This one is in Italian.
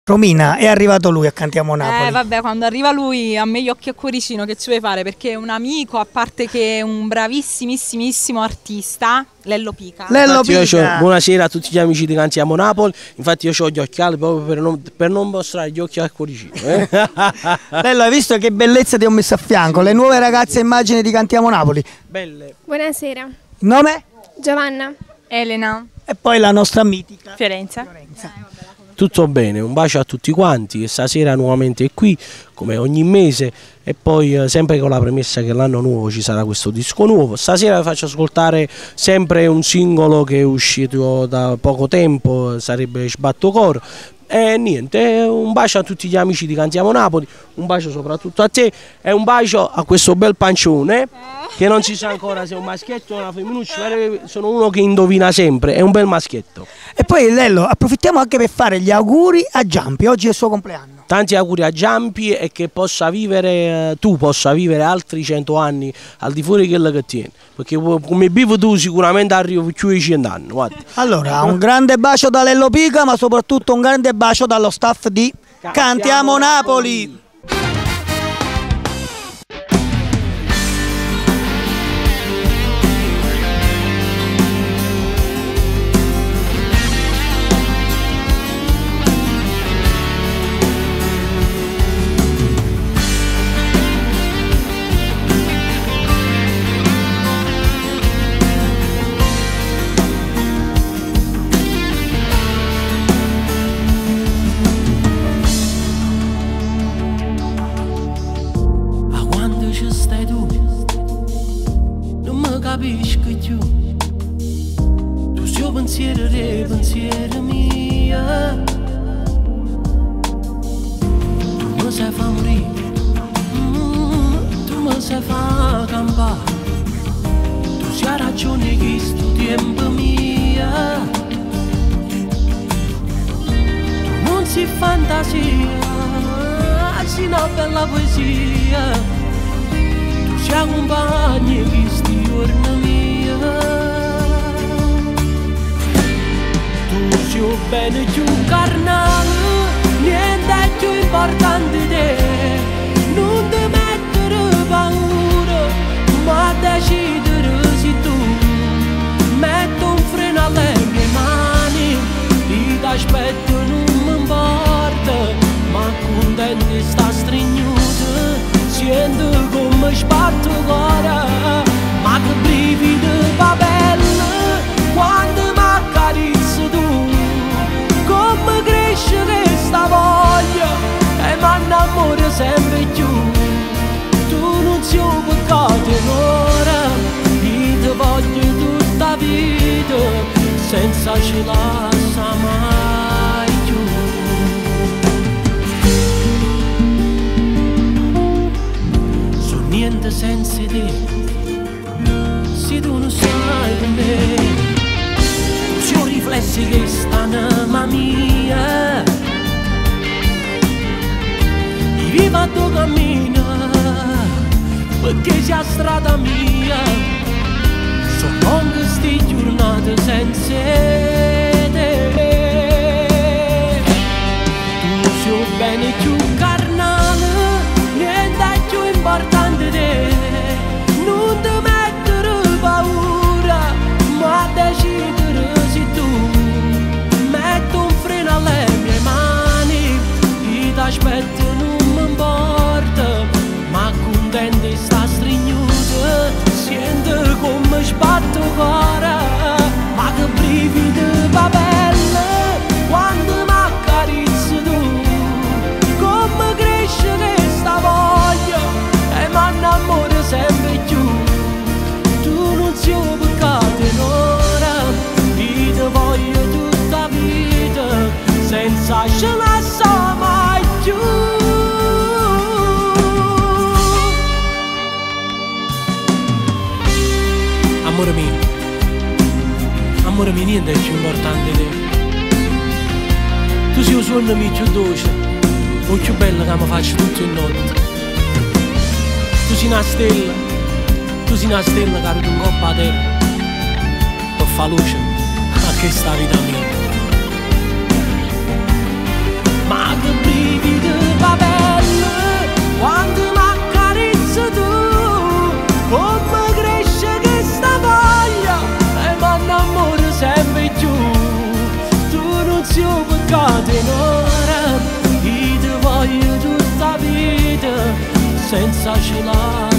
Romina, è arrivato lui a Cantiamo Napoli. Vabbè, quando arriva lui a me gli occhi e cuoricino che ci vuoi fare, perché è un amico, a parte che è un bravissimissimo artista, Lello Pica. Lello Pica. Buonasera a tutti gli amici di Cantiamo Napoli, infatti io ho gli occhiali proprio per non mostrare gli occhi al cuoricino. Lello, hai visto che bellezza ti ho messo a fianco, le nuove ragazze immagini di Cantiamo Napoli. Belle. Buonasera. Il nome? Giovanna. Elena. E poi la nostra mitica Fiorenza. Tutto bene, un bacio a tutti quanti, stasera nuovamente qui come ogni mese e poi sempre con la premessa che l'anno nuovo ci sarà questo disco nuovo. Stasera vi faccio ascoltare sempre un singolo che è uscito da poco tempo, sarebbe Sbatto Coro. E niente, un bacio a tutti gli amici di Cantiamo Napoli, un bacio soprattutto a te e un bacio a questo bel pancione che non si sa ancora se è un maschietto o una femminuccia, sono uno che indovina sempre, è un bel maschietto. E poi Lello, approfittiamo anche per fare gli auguri a Giampi, oggi è il suo compleanno. Tanti auguri a Giampi e che possa vivere, tu possa vivere altri 100 anni al di fuori di quello che tieni, perché come vivo tu sicuramente arrivo più di 100 anni. Guarda. Allora, un grande bacio da Lello Pica, ma soprattutto un grande bacio dallo staff di Cantiamo Napoli. Capisci più, tu sei pensiero dei pensieri mia, tu mi sai fa morire, tu mi sai fa campare, tu sei ragione che sto tempo mia, tu non sei fantasia, sei una bella poesia, tu sei compagni che sti giorni mia, tu sei bene più carnale, niente è più importante di te, non ti mettere paura, ma decidere se tu metti un freno alle mie mani, io ti aspetto non mi importa, ma contento sta stringnuta, sento come sbatto cuore. Ma che brividi va belle quando mi accarezzi tu, come cresce questa voglia e mi innamoro sempre più, tu non sei un peccato in ora, io ti voglio tutta la vita senza ci lascia mai più. Sono niente senza te, se tu non sai con me, c'ho riflessi che stanno a mia, io vivo a tuo cammino, perché sia strada mia, sono lunghe sti giornate senza te, tu sei bene più carnale, niente è più importante di te, non ti paura, ma decidere se tu metti un freno alle mie mani, io ti aspetto non mi importa, ma contento sta stringnuta, sento come sbatto cuore, ma che brividi va belle quando mi accarezzi tu, come cresce questa voglia e mi innamoro sempre più. Se ho peccato in ora, io ti voglio tutta la vita, senza ce la so mai più. Amore mio, niente è più importante di te. Tu sei un sogno mio più dolce, o più bello che mi faccio tutte le notti. Tu sei una stella, tu sei una stella che arriva in coppa a terra per fare luce a questa vita mia. Ma io peccato in ora, io ti voglio tutta vita senza celare.